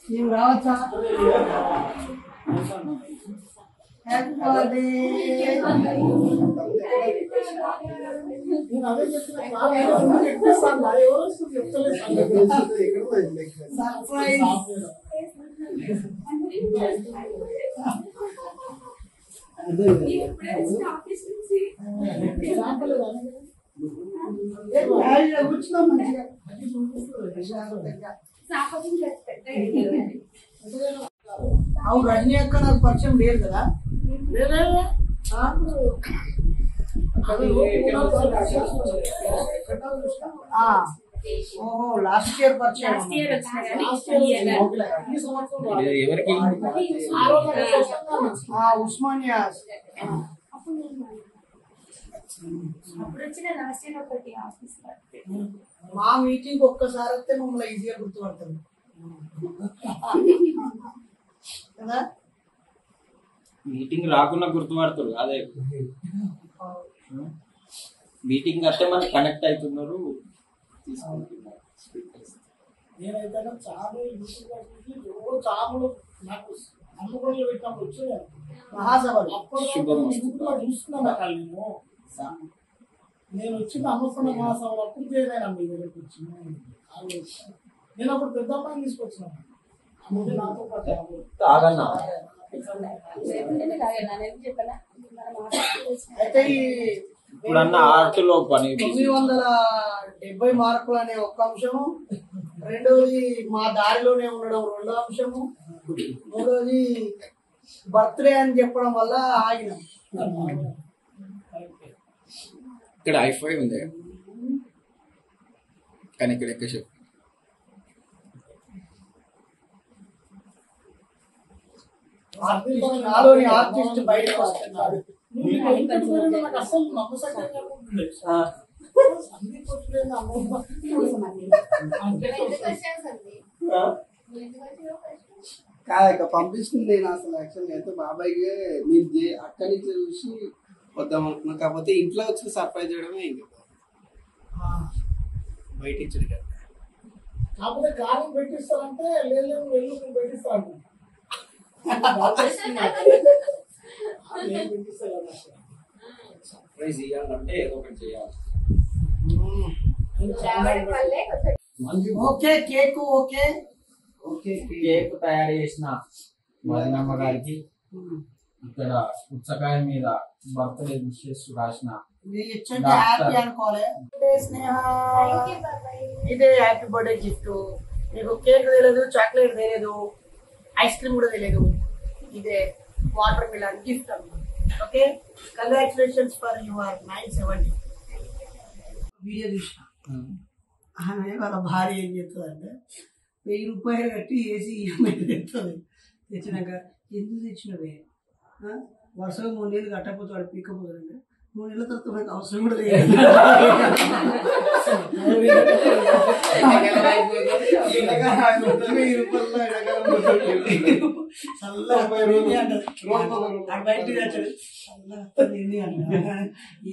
You రావచ్చా? Happy birthday. Surprise. అవును, రజనీ అక్క నాకు పరిచయం లేదు కదా. ఓహో, లాస్ట్ ఇయర్ పరిచయం. ఉస్మానియా. మా మీటింగ్ ఒక్కసారి వస్తే మమ్మల్ని ఈజీగా గుర్తుపడతాం కదా. మీటింగ్ రాకుండా గుర్తుపడతారు అదే. మీటింగ్ అంటే మనకి కనెక్ట్ అవుతున్నారు. నేనైతే చాలా చాములు నాకు అమ్మగొండలు పెట్టినప్పుడు వచ్చేదాన్ని మహాసభలు. అప్పుడు చూస్తున్నాను నేను వచ్చిన అమ్మకొండ మహాసభలు అప్పుడు చేయలేను. మీ దగ్గరికి వచ్చి నేను అప్పుడు పెద్ద అమ్మాయిని తీసుకొచ్చినాను. నాతో పాటు అయితే ఇప్పుడు అన్న ఆర్ట్లో పని 970 మార్కులు అనే ఒక్క అంశము, రెండోది మా దారిలోనే ఉండడం రెండో అంశము, మూడోది బర్త్డే అని చెప్పడం వల్ల ఆగినాం. ఇక్కడ i5 ఉంది కానీ ఇక్కడ ఎక్కడ చెప్పు. నాలోని ఆర్టిస్ట్ బయటకు వస్తున్నారు. కాదక్క పంపిస్తుంది. నేను అసలు యాక్చువల్గా అయితే బాబాయ్కి నేను అక్కడి నుంచి చూసి వద్దాం అనుకున్నాను. కాకపోతే ఇంట్లో వచ్చి సర్ప్రైజ్ చేయడమే ఇంకా బయట ఇచ్చాడు కదా. కాకపోతే కారణం పెట్టిస్తారంటే లేదు వెళ్ళు పెట్టిస్తాను. సర్ప్రైజ్ ఇవ్వాలంటే ఏదో ఒకటి చేయాలి. Okay cake okay okay cake తయారు చేసిన వదినమ్మ గారికి ఇక్కడ పుచ్చకాయ మీద బర్త్డే విషెస్ రాసిన హ్యాపీ అనుకోవాలి. ఇదే హ్యాపీ బర్త్డే గిఫ్ట్. నీకు కేక్ తెలియదు, చాక్లెట్ తెలియదు, ఐస్ క్రీమ్ కూడా తెలియదు. ఇదే వాటర్ మిలన్ గిఫ్ట్ అన్నమాట. Okay, congratulations for your 970. Video చూసిన ఆమె వాళ్ళ భార్య ఏం చెప్తుందంటే 1000 రూపాయలు కట్టి ఏసీ తెస్తుంది. తెచ్చినాక ఎందుకు తెచ్చినవే, వరుసగా 3 నెలలు కట్టకపోతే వాడు పీక్కపోతాడంటే 3 నెలల తర్వాత నాకు అవసరం కూడా లేదు.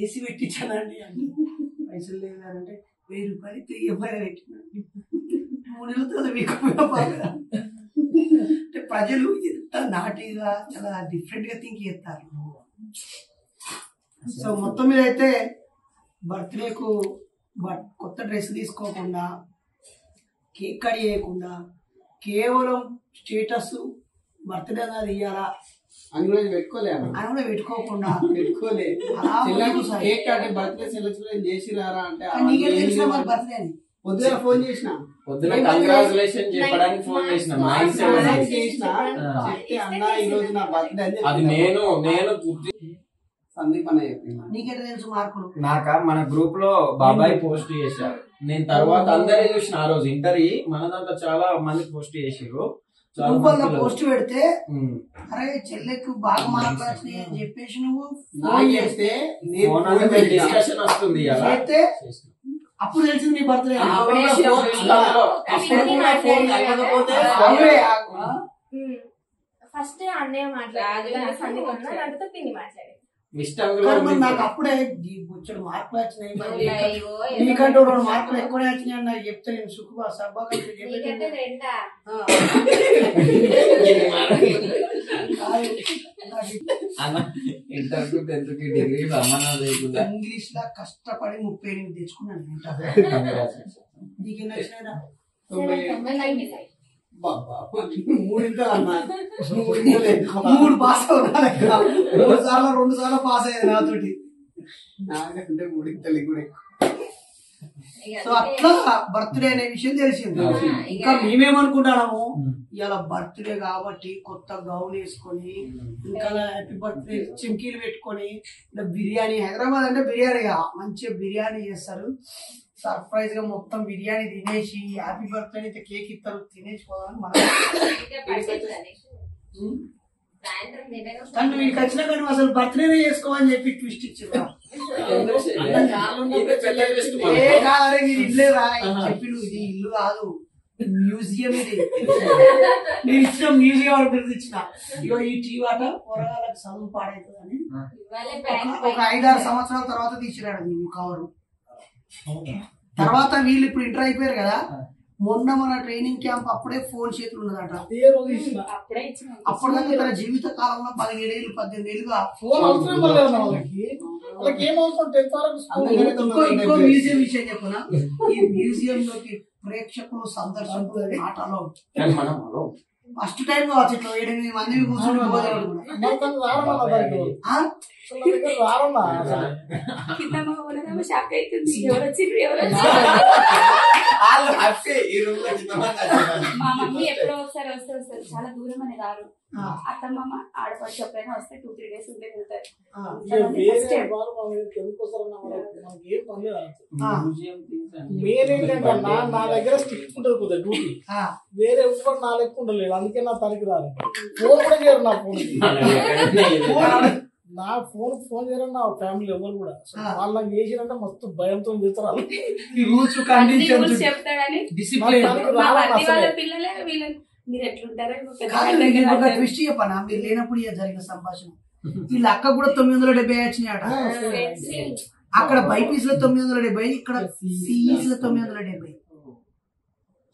ఏసీ పెట్టించానండి అంటే పైసలు లేదంటే 1000 రూపాయలు 1000 పెట్టినా 3 నెలల తర్వాత పీక్కపోతే అంటే ప్రజలు ఎంత నాటిగా చాలా డిఫరెంట్ గా థింక్ చేస్తారు. సో మొత్తం మీద అయితే బర్త్డేకు కొత్త డ్రెస్ తీసుకోకుండా, కేక్ కట్ చేయకుండా, కేవలం స్టేటస్ బర్త్డే అన్నది ఇయ్యాలా అందులో పెట్టుకోలేము, అని కూడా పెట్టుకోకుండా పెట్టుకోలే కేక్ అంటే బర్త్డే సెలబ్రేషన్ చేసి రారా అంటే నీకే తెలిసిన మరి బర్త్డే అని పొద్దున ఫోన్ చేసిన, పొద్దున కంగ్రాచులేషన్ చెప్పడానికి ఫోన్ చేసిన చెప్తే అన్నా ఈ రోజు నా బర్త్డే అది నేను సందీప్ అన్న చెప్పింది. నీకెట్లా తెలుసు మార్కులు? నాక మన గ్రూప్ లో బాబాయ్ పోస్ట్ చేశారు. నేను తర్వాత అందరే చూసిన ఆ రోజు ఇంటర్వ్యూ మన దాంట్లో చాలా మంది పోస్ట్ చేసారు. పోస్ట్ పెడితే అరే చెల్లెకు బాగా మార్కులు వచ్చినాయి అని చెప్పేసి నువ్వు చేస్తే డిస్కషన్ వస్తుంది అయితే అప్పుడు తెలిసింది నీ బర్త్డే. ఫస్ట్ అన్నయ్య మాట్లాడారు, సందీప్ అన్న నాతో పిన్ని మాట్లాడేది. నాకు అప్పుడే బుచ్చడు మార్కులు వచ్చినాయి, నీకంటూ 2 మార్కులు ఎక్కువనే వచ్చినాయి అని నాకు చెప్తే నేను సుఖ సభ ఇంగ్లీష్ లా కష్టపడి 38 తెచ్చుకున్నాను. నీకేం వచ్చినాయిరా? 3 పాస్ అవునా? 2 సార్లు పాస్ అయ్యేది నాతోటి. నాకంటే 3 కూడా. సో అట్లా బర్త్డే అనే విషయం తెలిసింది. ఇంకా మేమేమనుకుంటాము, ఇలా బర్త్డే కాబట్టి కొత్త గౌన్ వేసుకొని ఇంకా హ్యాపీ బర్త్డే చిమ్కీలు పెట్టుకొని ఇలా బిర్యానీ, హైదరాబాద్ అంటే బిర్యానీ మంచిగా బిర్యానీ చేస్తారు. సర్ప్రైజ్ గా మొత్తం బిర్యానీ తినేసి హ్యాపీ బర్త్డే అయితే కేక్ ఇస్తారు, తినేసి పోదామని మనం. కానీ వీడికి వచ్చినా కానీ అసలు బర్త్డేనే చేసుకోమని చెప్పి ట్విస్ట్ ఇచ్చింది. ఇల్లే రా చెప్పి, నువ్వు ఇది ఇల్లు కాదు మ్యూజియం, ఇది నేను ఇచ్చిన మ్యూజియం అని పిలిచిన. ఇగో ఈ టీ వాట పొరగాలకు చదువు పాడైతుందని ఒక 5-6 సంవత్సరాల తర్వాత తీసిరాడు ఈ కవరు. తర్వాత వీళ్ళు ఇప్పుడు ఇంటర్ అయిపోయారు కదా, మొన్న మన ట్రైనింగ్ క్యాంప్ అప్పుడే ఫోన్ చేతులు ఉన్నదట. అప్పటిదాకా తన జీవిత కాలంలో 17 ఏళ్ళు 18 ఏళ్ళుగా ఇంకో మ్యూజియం విషయం చెప్పునా, ఈ మ్యూజియం లోకి ప్రేక్షకులు సందర్శకులు ఆటలో ఫస్ట్ టైం కావచ్చు ఇట్లా 7-8 మంది కూర్చొని మా మమ్మీ ఎప్పుడో ఒకసారి వస్తారు, చాలా దూరం అని రారు. అత్తమ్మ ఆడపడి ఎప్పుడైనా వస్తే 2-3 డేస్ ఉంటే వెళ్తారు. నా దగ్గర స్టిక్ ఉంటుంది కొద్దిగా డ్యూటీ, వేరే ఎవరు నా లెక్క ఉండలేదు, అందుకే నా తనకి రాదు. ఫోన్ కూడా చేయరు నా ఫోన్, నా ఫోన్ చేయరు నా ఫ్యామిలీ ఎవరు కూడా. వాళ్ళకి చేసినంటే మస్తు భయంతో చేస్తారు. చెప్తాడని పిల్లలే వీళ్ళని మీరు ఎట్లుంటారో ట్విస్ట్ చెప్పనా, మీరు లేనప్పుడు జరిగిన సంభాషణ. వీళ్ళ అక్క కూడా 970 వచ్చినాయట. అక్కడ బైపీస్ లో 970, ఇక్కడ సిఈస్ లో 970.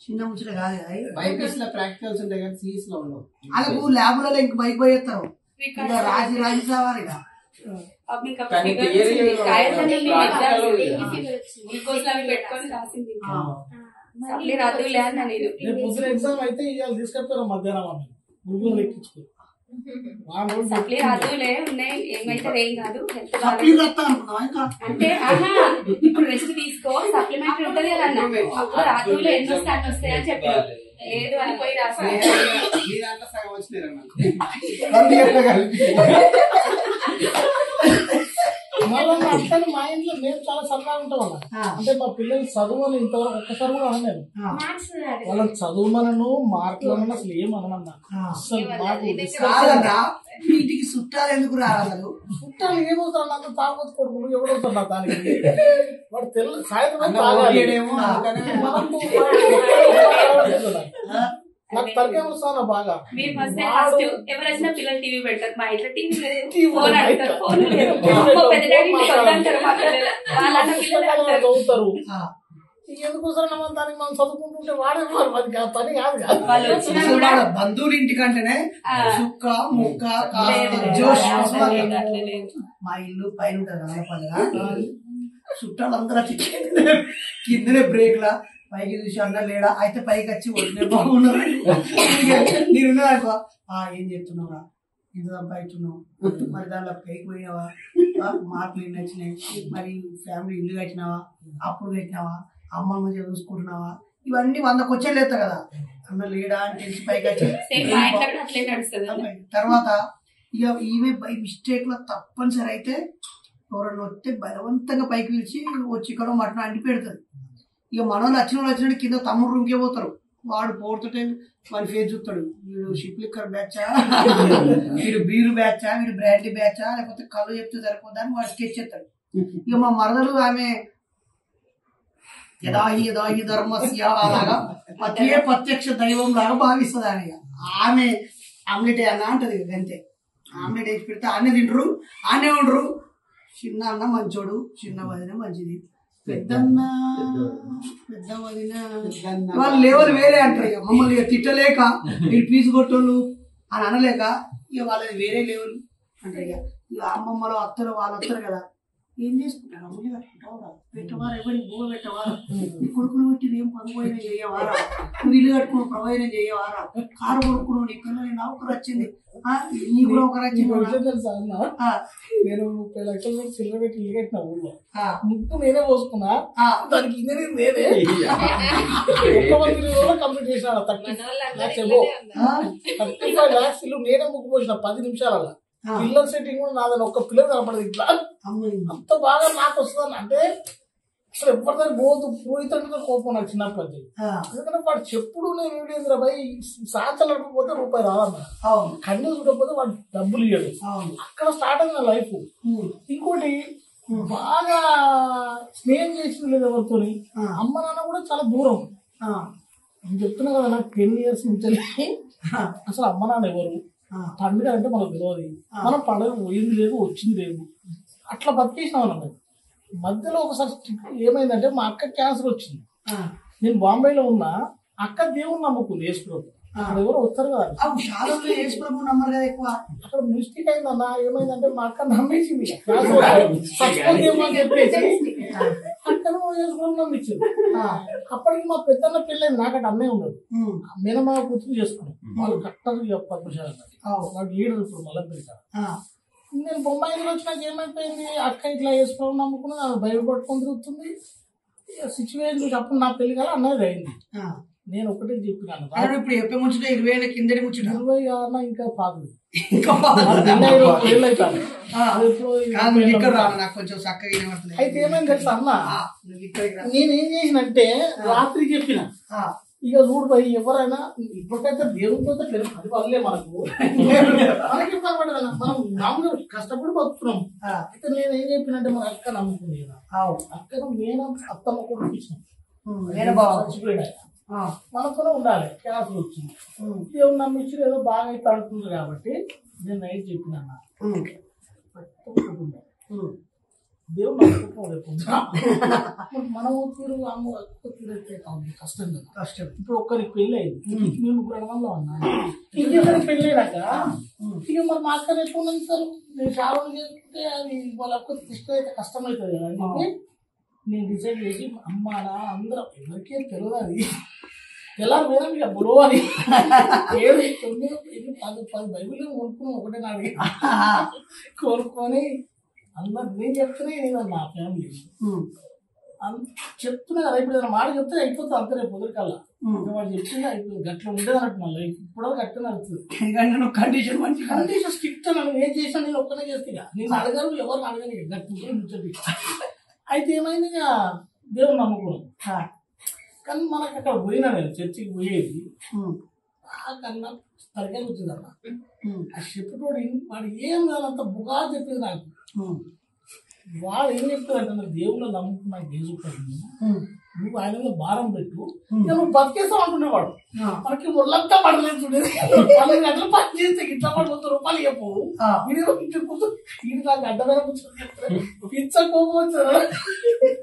చిన్న ముచ్చట కాదు కదా. బైపీస్ లో ప్రాక్టికల్స్ ఉంటాయి కానీ సిఈస్ లో ఉండవు. అలాగే ల్యాబులలో ఇంక బైక్ పోయేస్తారు, రాజీ సావారిగా. ఎగ్జామ్ అయితే ఇవాళ తీసుకెళ్తారు మధ్యాహ్నం ముగ్గురు ఎక్కించుకో. ఏం కాదు అంటే ఇప్పుడు రెస్ట్ తీసుకో, సప్లిమెంటరీ ఉంటది కదా అన్న, అప్పుడు రాత్రులు ఎన్ని వస్తాయి అని చెప్పారు. లేదు అని పోయి రాసి మళ్ళీ అంటే మా ఇంట్లో మేము చాలా సరదా ఉంటాం అన్న. అంటే మా పిల్లలు చదువుని ఇంతవరకు ఒక్కసారి కూడా అనలేదు. వాళ్ళని చదువుమనను మార్కులను అసలు ఏమనమన్నా. అసలు ఇంటికి చుట్టాలు ఎందుకు రాదు? చుట్టాలు ఏమవుతారు? అంత తాగొచ్చు కొడుకులు ఎవడవుతారు నా దానికి. వాడు తెల్ల సాయంత్రం నాకు తరకే వస్తాను బాగా. ఎవరైనా పిల్లలు టీవీ పెడతారు, మా ఇంట్లో టీవీ చదువుతారు. ఎందుకు దానికి మనం చదువుకుంటుంటే వాడే అది పని కాదు కదా. బంధువులు ఇంటికంటేనే సుక్క ముక్క జోష్. మా ఇల్లు పైన ఉంటుంది ఆడపల్లిగా, చుట్టాలు అందరూ కిందనే బ్రేక్ లా పైకి చూసి అన్న లేడా అయితే పైకి వచ్చి వదిలే బాగున్నారు. నేనున్నానుకో ఏం చెప్తున్నావురా, ఇంత సంపాదిస్తున్నావు, మరి దాంట్లో పైకి పోయినావా, మార్కులు ఎన్ని వచ్చినాయి, మరి ఫ్యామిలీ ఇల్లు కట్టినావా, అప్పుడు కట్టినావా, అమ్మమ్మ చూసుకుంటున్నావా, ఇవన్నీ 100 క్వశ్చన్లు వేస్తా కదా. అన్న లేడా అని తెలిసి పైకి వచ్చి తర్వాత ఇక ఈమె బై మిస్టేక్ లో తప్పనిసరి అయితే ఎవరన్నా వస్తే బలవంతంగా పైకి పిలిచి వచ్చి ఇక్కడ మటన్ అంటి పెడతారు. ఇక మనోళ్ళు వచ్చినట్టు కింద తమ్ముడు రూమ్కే పోతారు. వాడు పోతుంటే వాడి ఫేస్ చూస్తాడు, వీడు షిప్ లిక్కర్ బ్యాచా, వీడు బీరు బ్యాచా, వీడు బ్రాండీ బ్యాచా, లేకపోతే కళ్ళు చెప్తే సరిపోద్దని వాడు స్కెచ్ చేస్తాడు. ఇక మా మరదలు ఆమె యదాహి ధర్మస్య అలాగా పతియే ప్రత్యక్ష దైవం లాగా భావిస్తుంది. ఆమె ఆమ్లెట్ అన్న అంటది అంతే. ఆమ్లెట్ వేసి పెడితే ఆనే తింటారు, ఆనే ఉండరు. చిన్న అన్న మంచోడు, చిన్న వదిన మంచిది, పెద్దన్న పెద్ద వదిన వాళ్ళు లేవలు వేరే అంటారు. ఇక మమ్మల్ని ఇక తిట్టలేక వీళ్ళు పీసు కొట్టోళ్ళు అని అనలేక ఇక వాళ్ళది వేరే లేవలు అంటారు. ఇక అమ్మమ్మలో అత్తలు వాళ్ళు వస్తారు కదా, ఏం చేసుకుంటారు అమ్మలు కట్టుకుంటావు పెట్టవారా, ఎవరికి భూమి పెట్టవారా, నీ కొడుకులు పెట్టి ఏం పనుపోయినా చేయవారా, నువ్వు ఇల్లు కట్టుకుని ప్రవైనా చేయవారా, కారు కొడుకున్నావు, నీ పిల్లలు నౌకరు వచ్చింది, నీ కూడా ఒకరు వచ్చింది. తెలుసా అన్న, నేను 30 లక్షలు చిల్లర పెట్టి ఇల్లు కట్టిన ఊళ్ళో ముగ్గు నేనే పోసుకున్నా, దానికి ఇంజనీర్ నేనే కంప్లీట్ చేసిన 35 lakhs ఇల్లు నేనే ముగ్గు పోసిన 10 నిమిషాలలో. పిల్లల సెట్టింగ్ కూడా నాదని ఒక్క పిల్లలు కనపడదు ఇట్లా. అంత బాగా నాకు వస్తుంది అంటే అసలు ఎవరిదాన్ని పోయితే కోపం నాకు చిన్నప్పటి. ఎందుకంటే వాడు చెప్పుడు నేను ఏమిటి భయ్ సాచలు నడపకపోతే రూపాయి రాదన్న, కన్ను చూడకపోతే వాడు డబ్బులు ఇవ్వడు. అక్కడ స్టార్ట్ అయింది నా లైఫ్. ఇంకోటి బాగా స్నేహం చేసింది లేదు ఎవరితో. అమ్మ నాన్న కూడా చాలా దూరం. నేను చెప్తున్నా కదా, నాకు 10 years నుంచి అసలు అమ్మ నాన్న ఎవరు, పండుగ అంటే మనకు తెలియదు. మనం పండుగ పోయింది లేదు, వచ్చింది లేదు, అట్లా బతికేసినాం అన్నమాట. మధ్యలో ఒకసారి ఏమైందంటే మా అక్క క్యాన్సర్ వచ్చింది. నేను బాంబేలో ఉన్నా, అక్క దేవుని నమ్ముకుంది యేసుప్రభు. ఎవరు వస్తారు కదా, అక్కడ మిస్టేక్ అయిందన్న. ఏమైందంటే మా అక్క నమ్మేసింది అని చెప్పేసి అక్కను యేసుప్రభు నమ్మించింది. అప్పటికి మా పెద్దన్న పెళ్ళైంది, నాకంటే అన్నే ఉన్నాడు. మేనమా కూతురు చేసుకున్నాం. వాళ్ళు కరెక్ట్గా పద్మశాల నాకు లీడర్ ఇప్పుడు మళ్ళీ పెడతారు. నేను బొమ్మాయిలో వచ్చినాక ఏమైపోయింది, అక్క ఇట్లా వేసుకోవడం నమ్ముకున్నా, బయట పట్టుకొని తిరుగుతుంది. సిచ్యువేషన్ చూసి అప్పుడు నా పెళ్లి కాదు అన్నది అయింది. నేను ఒకటే చెప్పినాను, ఇప్పుడు చెప్పే ముచ్చట 20 ఏళ్ళ కిందటి ముచ్చట, 20 కాదన్నా ఇంకా పాదు అయితే ఏమైంది తెలుసా అన్న, నేనేం చేసినంటే రాత్రి చెప్పిన, ఇక చూడు భయ్ ఎవరైనా ఇప్పటికైతే దేవుడితో తెలుసు, అది వల్లే మనకు మనకి ఇబ్బంది పడదు, మనం మామూలుగా కష్టపడి బతుకున్నాం. అయితే నేను ఏం చెప్పినంటే మన అక్క నమ్ముకుంది కదా, అక్కను నేను అత్తమ్మ కూడా ఇచ్చినాం, చచ్చిపోయినా మనతోనే ఉండాలి. క్యాన్సర్ వచ్చింది, దేవుడు నమ్మించి ఏదో బాగా అయితే అనుకుంది కాబట్టి నేను నైట్ చెప్పినా దేవుడు మనం తీరు అమ్మ తీరైతే కష్టం కదా, కష్టం. ఇప్పుడు ఒక్కరికి పెళ్ళి అయింది, మేము 3 మంది ఉన్నా, ఇంకెక్కడికి పెళ్ళి అయినాక ఇక మరి మా అక్కడ ఎప్పుడు ఉంది సార్, నేను చాలా చేసుకుంటే అది వాళ్ళ ఒక్క ఇష్టం అయితే కష్టమవుతుంది కదా అని చెప్పి నేను డిసైడ్ చేసి అమ్మానా అందరం ఎవరికేం తెలియదు, అది ఎలా వేరే ఇక బురో అని 7, 9, 10 బైబిల్ కొనుక్కున్నాం ఒకటే నాడు కోరుకొని అందరు నేను చెప్తూనే నేను నా ఫ్యామిలీ చెప్తున్నా కదా. ఇప్పుడు ఏదైనా మాట చెప్తే అయిపోతుంది అంతే, రేపు పొద్దుకల్లా వాడు చెప్తుంటే అయిపోతుంది. గట్ల ఉండేది అన్నట్టు మళ్ళీ ఇప్పుడు గట్టిన అవుతుంది. కండిషన్ మంచి కండిషన్ స్ట్రిక్ట్ నన్ను ఏం చేసినా నేను ఒక్కనే చేస్తా, నేను అడగను, ఎవరు అడగను, గట్టి కూర్చొని. అయితే ఏమైంది, ఇక దేవుడు నమ్ముకున్నాం. కానీ మనకు అక్కడ పోయినా నేను చర్చికి పోయేది కన్నా తరగతి వచ్చింది అన్న. ఆ చెప్పేటోడు వాడు ఏం కాదంత బుగా చెప్పింది నాకు. వాడు ఏం చెప్తాడంటే దేవుళ్ళు నమ్ముకున్నాక ఏం చెప్పాడు, నువ్వు ఆయన మీద భారం పెట్టు, నువ్వు బతికేస్తావు అంటున్నావాడు. మనకి ఒళ్ళంతా పడలేదు చూడేది, 12 గంటలు పని చేస్తే ఇట్లా పడి 100 రూపాయలు చెప్పు, ఇది నాకు అడ్డమైన పిచ్చ కోపం వచ్చారు.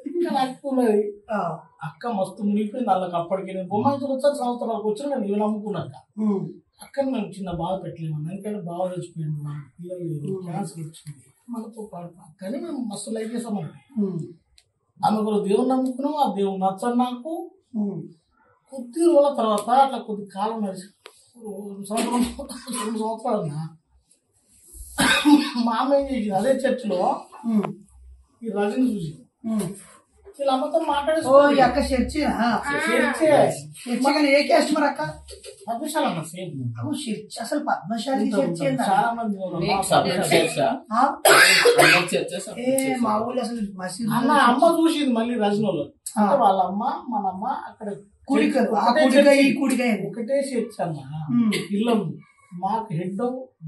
ఇంకా నక్కున్నది అక్క మస్తు మునిగిపోయింది వాళ్ళకి. అప్పటికి నేను బొమ్మాయి వచ్చారు, సంవత్సరాలకు వచ్చిన నేను నమ్ముకున్నాక అక్కని మేము చిన్న బాధ పెట్టలేము, ఎందుకంటే బాగా తెచ్చిపోయింది, మన పిల్లలు లేదు, క్యాన్సర్ వచ్చింది మనతో పాటు. కానీ మేము మస్తు లైఫ్ చేసామని అందులో దేవుని నమ్ముకున్నాం. ఆ దేవుని నచ్చడు నాకు. కొద్ది రోజుల తర్వాత అట్లా కొద్ది కాలం నడిచి 2 సంవత్సరాలు మా అమ్మ ఏం చేసింది, అదే చర్చిలో ఈ రజని చూసి వీళ్ళ అమ్మతో మాట్లాడేసి అక్క చర్చి ఏ క్యాస్ట్ మరి అక్క పద్మశాల అన్న సేమ్ చర్చి, అసలు పద్మశాలి చర్చి చాలా మంది మా ఊళ్ళో అసలు మసీదు అన్న అమ్మ చూసింది మళ్ళీ రజనోళ్ళు, అంటే వాళ్ళ అమ్మ మన అమ్మ అక్కడ ఒకటే చర్చ్ అన్న. ఇల్లు మాకు హెడ్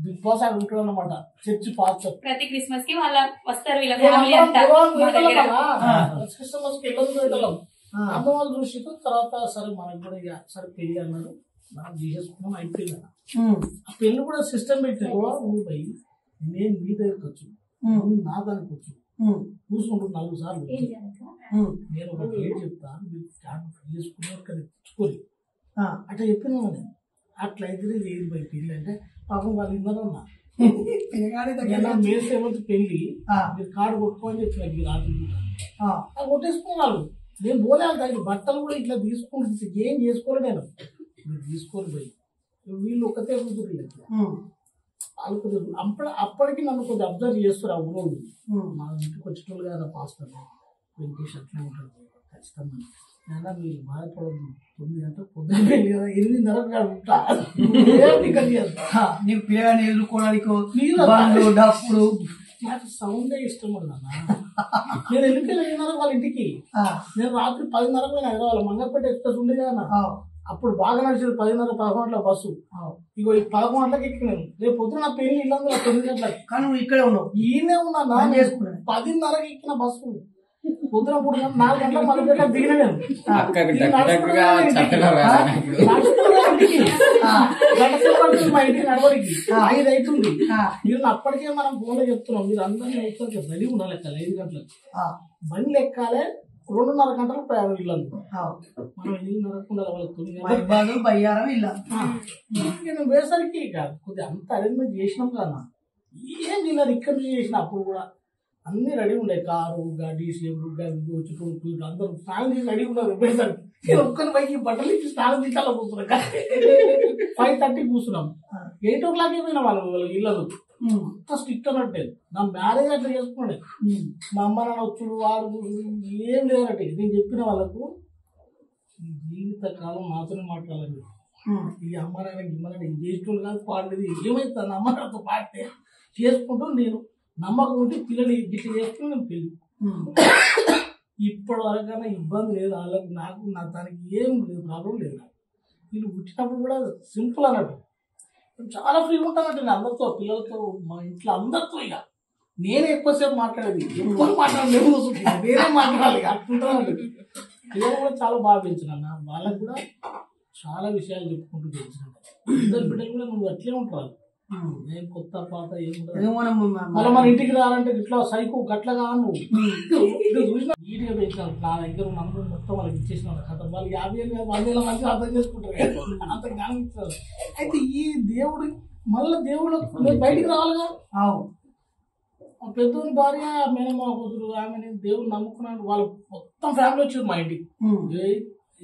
బిగ్ బాస్ అని ఉంటాడు అనమాట, చర్చి పాత్ర. ప్రతి క్రిస్మస్ కి వాళ్ళ వస్తారు క్రిస్మస్ కి వెళ్ళదు పెట్టలేం. అమ్మ వాళ్ళు చూసి తర్వాత సరే మనకు కూడా ఇక సరే పెళ్లి అన్నాడు. మనం చేసేసుకున్నాం అయిపోయింది. ఆ పెళ్లి కూడా సిస్టమ్ పెట్టారు. నువ్వు పోయి నేను మీ దగ్గరకు వచ్చు, నువ్వు నా దానికి వచ్చు, చూసుకుంటూ 4 సార్లు నేను ఒక డేట్ చెప్తాను, మీరు క్యాబ్ ఫిల్ చేసుకున్నారు కదా తెచ్చుకోరు అట్లా చెప్పినా నేను. అట్లయితే లేదు పోయి పెళ్ళి అంటే పాపం వాళ్ళు ఇన్నారన్నా మేస్తే పెళ్లి మీరు కార్డు కొట్టుకోని చెప్పిన మీరు రాత్రి కొట్టేసుకున్నారు. నేను పోలేదు దానికి బట్టలు కూడా ఇట్లా తీసుకుంటే ఏం చేసుకోలే నేను. మీరు తీసుకొని పోయి వీళ్ళు ఒకటే కూతురు వాళ్ళు కొద్దిగా అప్పటికి నన్ను కొద్దిగా అబ్జర్వ్ చేస్తారు. ఆ ఊరోళ్ళు మా ఇంటికి వచ్చేటోళ్ళు కదా పాస్టర్ వెంకటేష్ అట్లే ఉంటాడు ఖచ్చితంగా. అయినా మీరు బాధపడదు, 9 గంటలకు పొద్దున్న పెళ్ళి కదా 8:30 ఉంటా నీకు పిల్లగాని ఎదుర్కోవడానికి డప్పుడు నాకు సౌండే ఇష్టం అన్నా. నేను వెళ్ళిపోయిన వాళ్ళ ఇంటికి. నేను రాత్రి 10:30 పోయినా హైదరాబాద్ మంగపేట ఎక్స్ప్రెస్ ఉండే కదా అప్పుడు బాగా నడిచేది 10:30, 11 గంటల బస్సు. ఇగో 11 గంటలకు ఎక్కినాను. రేపు పొద్దున నా పెళ్లి ఇల్లు 9 గంటలకు. కానీ నువ్వు ఇక్కడే ఉన్నావు. ఈయనే ఉన్నా 10:30కి ఎక్కిన బస్సు. పొద్దున 4 గంటల మళ్ళీ దిగిన నేను. మా ఇంటికి నడవడికి 5 అవుతుంది. మీరు అప్పటికే మనం ఫోన్లో చెప్తున్నాం, మీరు అందరినీ అయితే రెడీ ఉండాలి. 5 గంటలకు బండి ఎక్కాలే, 2:30 గంటలకు ప్రయాణం ఇల్లు. మనం 8:30 ఉండాలి వాళ్ళకి. బయ్యారం ఇల్లు నేను వేసరికి కాదు కొద్దిగా అంత అరేంజ్మెంట్ చేసినాం కదా. ఏం తిన్నారు ఇక్కడ నుంచి చేసిన. అప్పుడు కూడా అన్ని రెడీ ఉండే, కారు డీసీఎంలు చుట్టూ అందరూ స్నానం చేసి రెడీ ఉన్నారు. వేసరికి నేను ఒక్కరి పైకి బట్టలు ఇచ్చి స్నానం తీసాలో కూర్చున్నాం. 5:30 కూర్చున్నాం. 8 o'clock అయిపోయినా వాళ్ళ ఇళ్ళలో. అంత స్ట్రిక్ట్ అన్నట్టే. నా మ్యారేజ్ అట్లా చేసుకున్నాడు. మా అమ్మ నాన్న వచ్చుడు వాడు ఏం లేదన్నట్టు. నేను చెప్పిన వాళ్ళకు జీవితకాలం మాత్రమే మాట్లాడాలి. ఈ అమ్మ నాన్న గిమ్మనాన్న ఇది చేసేటోళ్ళు కాదు, పాడలేదు. ఏమైతుంది అమ్మ నాన్నతో పాడితే చేసుకుంటూ నేను నమ్మకం ఉంటే పిల్లలు గిట్ల చేసుకుని నేను పెళ్ళి. ఇప్పటి వరకైనా ఇబ్బంది లేదు వాళ్ళకు, నాకు నా దానికి ఏం లేదు, ప్రాబ్లం లేదు. వీళ్ళు పుట్టినప్పుడు కూడా సింపుల్ అన్నట్టు చాలా ఫ్రీగా ఉంటానంటే నేను అందరితో, పిల్లలతో, మా ఇంట్లో అందరితో. ఇక నేనే ఎక్కువసేపు మాట్లాడేది, ఎక్కువ మాట్లాడలేదు, నేనే మాట్లాడాలి అట్లుంటాను. పిల్లలు కూడా చాలా బాగా పెంచినా, వాళ్ళకు కూడా చాలా విషయాలు చెప్పుకుంటూ పెంచినట్టు. ఇద్దరు బిడ్డలు కూడా నువ్వు అట్లే ఉంటారు. ఏం కొత్త పాత ఏముంటుంది. మళ్ళీ మన ఇంటికి రావాలంటే ఇట్లా సైకు గట్లగా నువ్వు చూసినా నీట్గా పెంచినాను. నా దగ్గర నన్ను మొత్తం వాళ్ళకి ఇచ్చేసిన కథ. వాళ్ళు 50,000 100,000 మంది అర్థం చేసుకుంటారు, అంత జ్ఞానం ఇస్తారు. అయితే ఈ దేవుడు మళ్ళీ దేవుడు బయటికి రావాలిగా. పెద్దోని భార్య మేనమా కూతురు ఆమె దేవుడు నమ్ముకున్నాడు. వాళ్ళు మొత్తం ఫ్యామిలీ వచ్చారు మా ఇంటికి.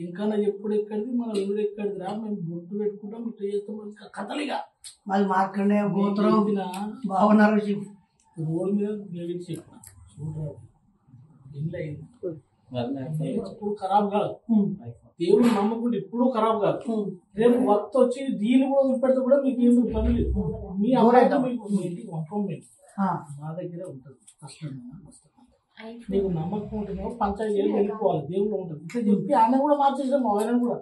ఇంకా ఎప్పుడు ఎక్కడిది మన ఊరు ఎక్కడిది రా, మేము బొట్టు పెట్టుకుంటాం, ఇట్లా చేస్తాం. ఇంకా కథలిగా వాళ్ళు మార్కండే గోత్రం బాగున్నారు. రోడ్డు మీద నిలబెట్టి చెప్పిన చూడరా ఇల్లు అయింది, ఇప్పుడు ఖరాబ్ కాదు. దేవుడు నమ్మకుంటే ఇప్పుడు ఖరాబ్ కాదు. రేపు వర్త వచ్చి దీన్ని కూడా వదిలిపెడితే కూడా మీకు ఏమి ఇబ్బంది లేదు. మీ అమ్మాయితో మీకు ఇంటికి వంపం లేదు, మా దగ్గరే ఉంటుంది. కష్టం నీకు నమ్మకం ఉంటుందో పంచాయతీ వెళ్ళిపోవాలి, దేవుడు ఉంటుంది. ఇట్లా చెప్పి ఆయన కూడా మార్చేసాం, మా ఆయన కూడా.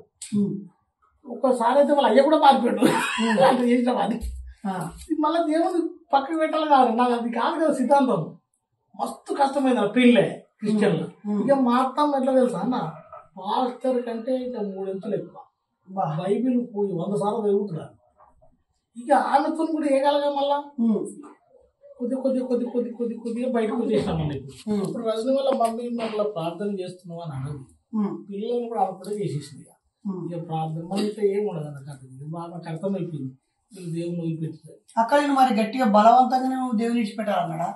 ఒక్కసారి అయితే వాళ్ళ అయ్య కూడా మారిపోయాడు అట్లా చేసినాం. అది మళ్ళీ దేవుడు పక్కకు పెట్టాలి కాదు, నాకు అది కాదు కదా సిద్ధాంతం. మస్తు కష్టమైంది పెళ్ళే క్రిస్టియన్లో. ఇక మా అత్తమ్మ ఎట్లా తెలుసా అన్న, పాస్టర్ కంటే ఇక 3 ఇంచులు ఎక్కువ బైబిల్ పోయి 100 సార్లు చదువుతున్నారు. ఇక ఆమెతో కూడా ఏగలగా మళ్ళా కొద్దిగా బయటకు వచ్చేసామండి. ఇప్పుడు రజని వల్ల మమ్మీ మమ్మల్ని ప్రార్థన చేస్తున్నావు అని అన్నది. పిల్లలను కూడా ఆమె కూడా చేసేసింది. ఇక ప్రార్థన మళ్ళీ ఇట్లా ఏమి ఉండదు అన్నట్టు బాగా అర్థమైపోయింది. దేవుని వదిలిపెట్టారు. అక్కడ మరి గట్టిగా బలవంతంగా దేవుని ఇచ్చిపెట్టాలన్నాడా?